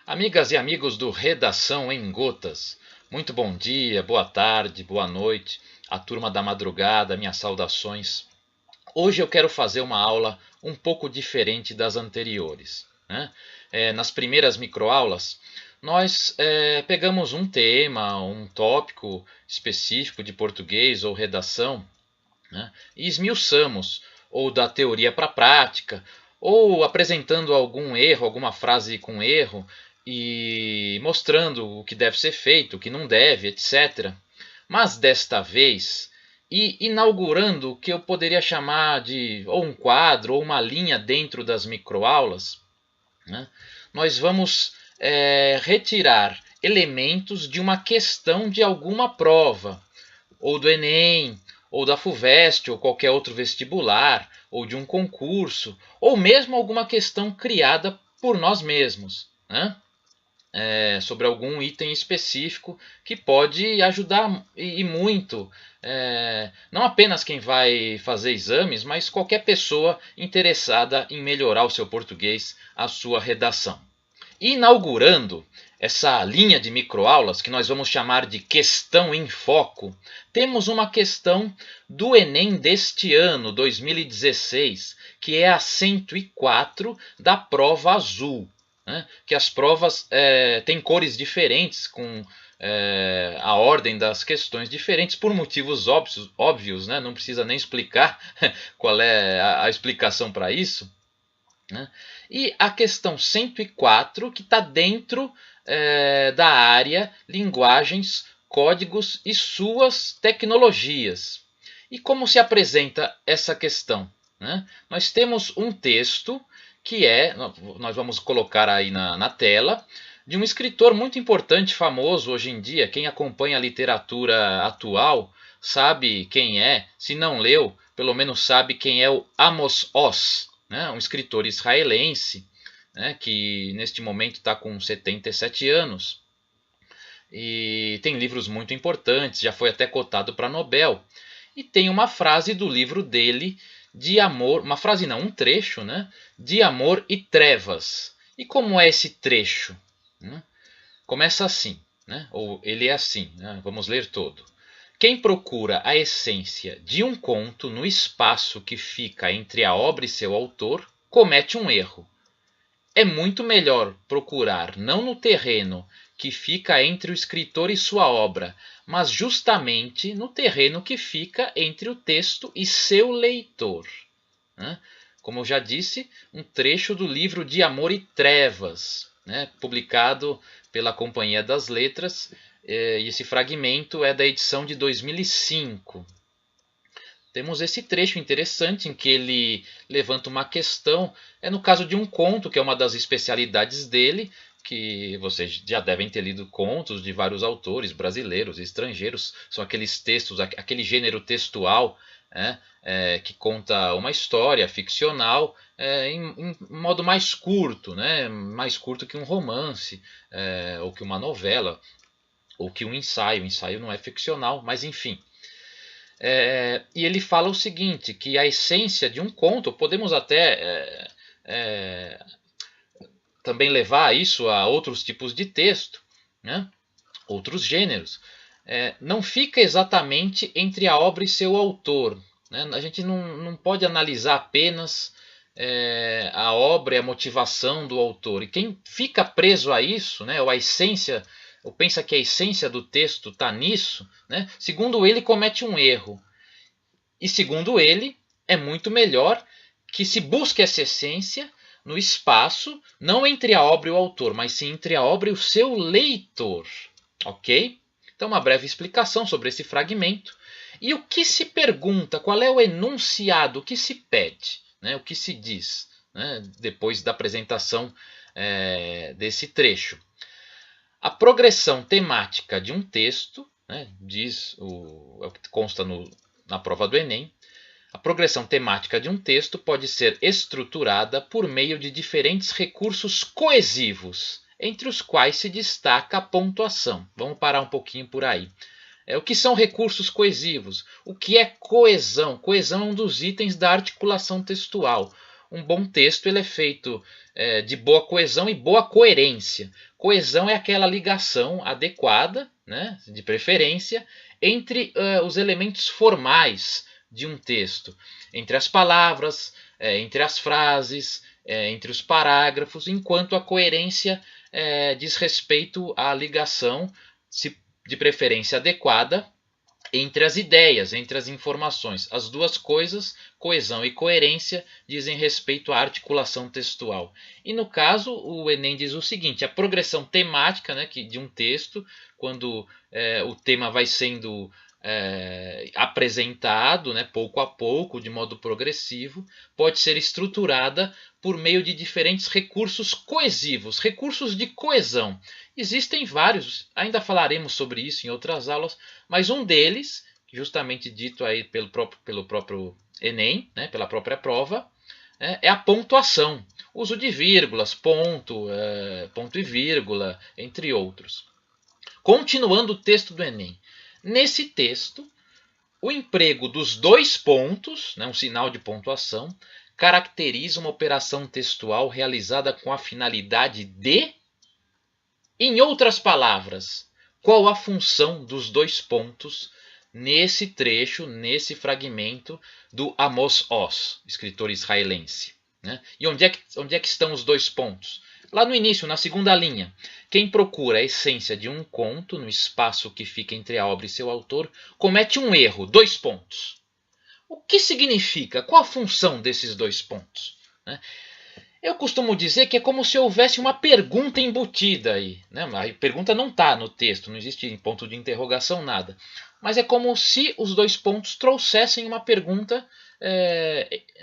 Amigas e amigos do Redação em Gotas, muito bom dia, boa tarde, boa noite, a turma da madrugada, minhas saudações. Hoje eu quero fazer uma aula um pouco diferente das anteriores, né? Nas primeiras microaulas, nós pegamos um tema, um tópico específico de português ou redação, né? E esmiuçamos, ou da teoria para a prática, ou apresentando algum erro, alguma frase com erro, e mostrando o que deve ser feito, o que não deve, etc. Mas desta vez, e inaugurando o que eu poderia chamar de ou um quadro ou uma linha dentro das microaulas, né, nós vamos retirar elementos de uma questão de alguma prova, ou do Enem, ou da FUVEST, ou qualquer outro vestibular, ou de um concurso, ou mesmo alguma questão criada por nós mesmos, né? Sobre algum item específico que pode ajudar e muito, não apenas quem vai fazer exames, mas qualquer pessoa interessada em melhorar o seu português, a sua redação. Inaugurando essa linha de microaulas, que nós vamos chamar de questão em foco, temos uma questão do Enem deste ano, 2016, que é a 104 da prova azul. Né? Que as provas têm cores diferentes, com a ordem das questões diferentes, por motivos óbvios, né? Não precisa nem explicar qual é a explicação para isso. Né? E a questão 104, que está dentro da área linguagens, códigos e suas tecnologias. E como se apresenta essa questão? Né? Nós temos um texto que nós vamos colocar aí na tela, de um escritor muito importante, famoso hoje em dia. Quem acompanha a literatura atual sabe quem é, se não leu, pelo menos sabe quem é o Amos Oz, né? Um escritor israelense, né? Que neste momento está com 77 anos. E tem livros muito importantes, já foi até cotado para Nobel. E tem uma frase do livro dele, de amor, uma frase não, um trecho, né? De amor e trevas. E como é esse trecho? Começa assim, né? Ou ele é assim, né? Vamos ler todo. Quem procura a essência de um conto no espaço que fica entre a obra e seu autor, comete um erro. É muito melhor procurar não no terreno que fica entre o escritor e sua obra, mas justamente no terreno que fica entre o texto e seu leitor. Como eu já disse, um trecho do livro De Amor e Trevas, publicado pela Companhia das Letras, e esse fragmento é da edição de 2005. Temos esse trecho interessante em que ele levanta uma questão, no caso de um conto, que é uma das especialidades dele, que vocês já devem ter lido contos de vários autores brasileiros e estrangeiros, são aqueles textos, aquele gênero textual, que conta uma história ficcional em modo mais curto, mais curto que um romance, ou que uma novela, ou que um ensaio. O ensaio não é ficcional, mas enfim. E ele fala o seguinte, que a essência de um conto, podemos até também levar isso a outros tipos de texto, né? Outros gêneros, não fica exatamente entre a obra e seu autor. Né? A gente não pode analisar apenas a obra e a motivação do autor. E quem fica preso a isso, né, ou a essência, ou pensa que a essência do texto está nisso, né, segundo ele, comete um erro. E segundo ele, é muito melhor que se busque essa essência no espaço, não entre a obra e o autor, mas sim entre a obra e o seu leitor. Ok? Então, uma breve explicação sobre esse fragmento. E o que se pergunta, qual é o enunciado, o que se pede, o que se diz, depois da apresentação desse trecho. A progressão temática de um texto, diz é o que consta na prova do Enem, a progressão temática de um texto pode ser estruturada por meio de diferentes recursos coesivos, entre os quais se destaca a pontuação. Vamos parar um pouquinho por aí. O que são recursos coesivos? O que é coesão? Coesão é um dos itens da articulação textual. um bom texto ele é feito de boa coesão e boa coerência. Coesão é aquela ligação adequada, né, de preferência, entre os elementos formais de um texto, entre as palavras, entre as frases, entre os parágrafos, enquanto a coerência diz respeito à ligação, de preferência adequada, entre as ideias, entre as informações. As duas coisas, coesão e coerência, dizem respeito à articulação textual. E no caso, o Enem diz o seguinte: a progressão temática, né, de um texto, quando o tema vai sendo apresentado, né, pouco a pouco, de modo progressivo, pode ser estruturada por meio de diferentes recursos coesivos, recursos de coesão. Existem vários, ainda falaremos sobre isso em outras aulas, mas um deles, justamente dito aí pelo próprio Enem, né, pela própria prova, é a pontuação. Uso de vírgulas, ponto e vírgula, entre outros. Continuando o texto do Enem. Nesse texto, o emprego dos dois pontos, né, um sinal de pontuação, caracteriza uma operação textual realizada com a finalidade de... Em outras palavras, qual a função dos dois pontos nesse trecho, nesse fragmento do Amos Oz, escritor israelense? Né? E onde é que estão os dois pontos? Lá no início, na segunda linha. Quem procura a essência de um conto no espaço que fica entre a obra e seu autor, comete um erro, dois pontos. O que significa? Qual a função desses dois pontos? Né? Eu costumo dizer que é como se houvesse uma pergunta embutida aí. Né? A pergunta não está no texto, não existe ponto de interrogação, nada. Mas é como se os dois pontos trouxessem uma pergunta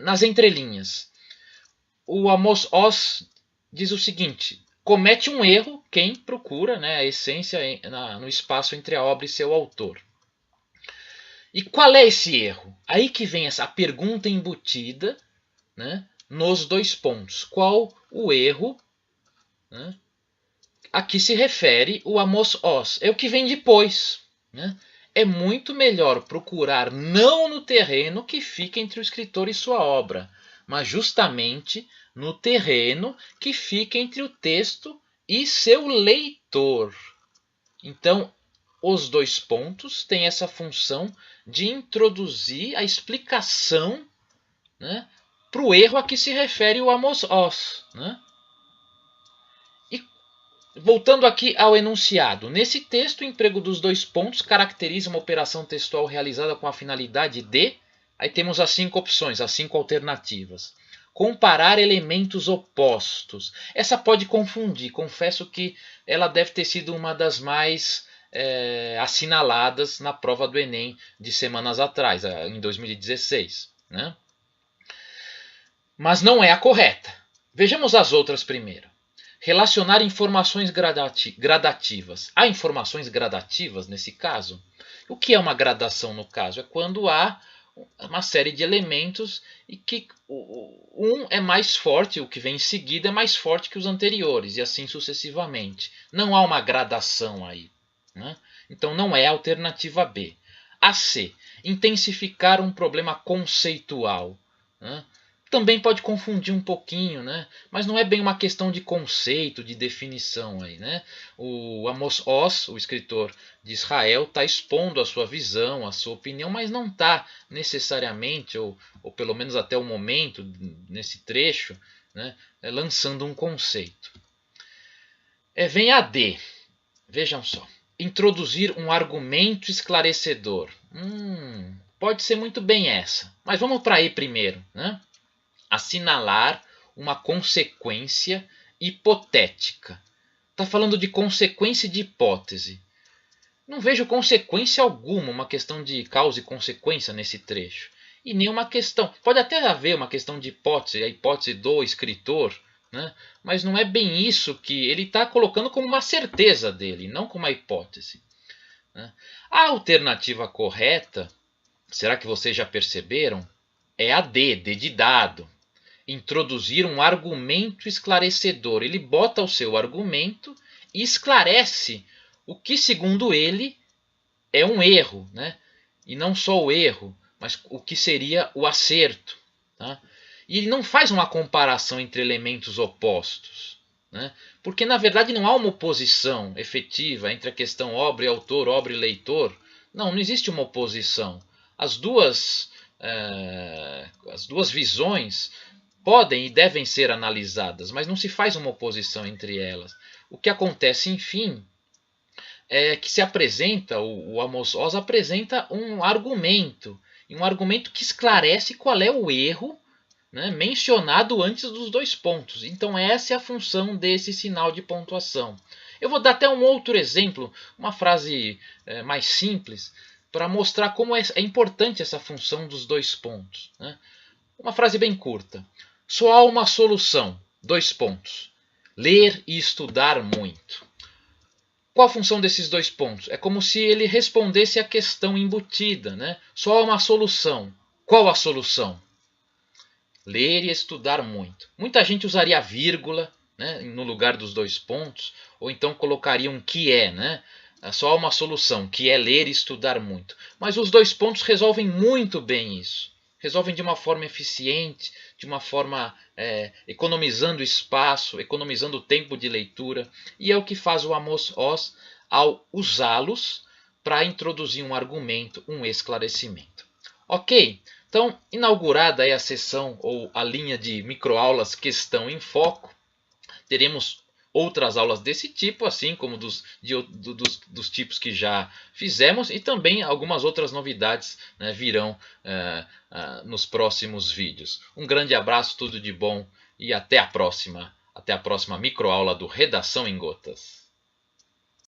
nas entrelinhas. O Amos Oz diz o seguinte: comete um erro quem procura, né, a essência no espaço entre a obra e seu autor. E qual é esse erro? Aí que vem essa pergunta embutida, né, nos dois pontos. Qual o erro, né, a que se refere o Amos Oz? É o que vem depois. Né? É muito melhor procurar não no terreno que fica entre o escritor e sua obra, mas justamente no terreno que fica entre o texto e seu leitor. Então, os dois pontos têm essa função de introduzir a explicação, né, para o erro a que se refere o Amos Oz. Né? E voltando aqui ao enunciado. Nesse texto, o emprego dos dois pontos caracteriza uma operação textual realizada com a finalidade de... Aí temos as 5 opções, as 5 alternativas. Comparar elementos opostos. Essa pode confundir. Confesso que ela deve ter sido uma das mais assinaladas na prova do Enem de semanas atrás, em 2016. Né? Mas não é a correta. Vejamos as outras primeiro. Relacionar informações gradativas. Há informações gradativas nesse caso? O que é uma gradação no caso? É quando há uma série de elementos e que um é mais forte, o que vem em seguida é mais forte que os anteriores, e assim sucessivamente. Não há uma gradação aí. Né? Então não é a alternativa B. A C. Intensificar um problema conceitual. Né? Também pode confundir um pouquinho, né? Mas não é bem uma questão de conceito, de definição aí, né? O Amos Oz, o escritor de Israel, está expondo a sua visão, a sua opinião, mas não está necessariamente, ou pelo menos até o momento, nesse trecho, né, lançando um conceito. Vem a D. Vejam só. Introduzir um argumento esclarecedor. Pode ser muito bem essa. Mas vamos para E primeiro, né? Assinalar uma consequência hipotética. Está falando de consequência e de hipótese. Não vejo consequência alguma, uma questão de causa e consequência nesse trecho. E nenhuma questão. Pode até haver uma questão de hipótese, a hipótese do escritor, né? Mas não é bem isso que ele está colocando como uma certeza dele, não como uma hipótese. Né? A alternativa correta, será que vocês já perceberam? É a D de dado. Introduzir um argumento esclarecedor. Ele bota o seu argumento e esclarece o que, segundo ele, é um erro. Né? E não só o erro, mas o que seria o acerto. Tá? E ele não faz uma comparação entre elementos opostos, né? Porque na verdade não há uma oposição efetiva entre a questão obra e autor, obra e leitor. Não existe uma oposição. As duas visões podem e devem ser analisadas, mas não se faz uma oposição entre elas. O que acontece, enfim, é que se apresenta, o Amos Oz apresenta um argumento que esclarece qual é o erro, né, mencionado antes dos dois pontos. Então essa é a função desse sinal de pontuação. Eu vou dar até um outro exemplo, uma frase mais simples, para mostrar como é importante essa função dos dois pontos, né? Uma frase bem curta. Só há uma solução, dois pontos. Ler e estudar muito. Qual a função desses dois pontos? É como se ele respondesse à questão embutida, né? Só há uma solução. Qual a solução? Ler e estudar muito. Muita gente usaria a vírgula, né, no lugar dos dois pontos, ou então colocaria um que é, né? Só há uma solução, que é ler e estudar muito. Mas os dois pontos resolvem muito bem isso. Resolvem de uma forma eficiente, de uma forma economizando espaço, economizando tempo de leitura. E é o que faz o Amos Oz ao usá-los para introduzir um argumento, um esclarecimento. Ok? Então, inaugurada aí a sessão ou a linha de microaulas Questão em Foco, teremos outras aulas desse tipo, assim como dos tipos que já fizemos, e também algumas outras novidades, né, virão nos próximos vídeos. Um grande abraço, tudo de bom e até a próxima microaula do Redação em Gotas.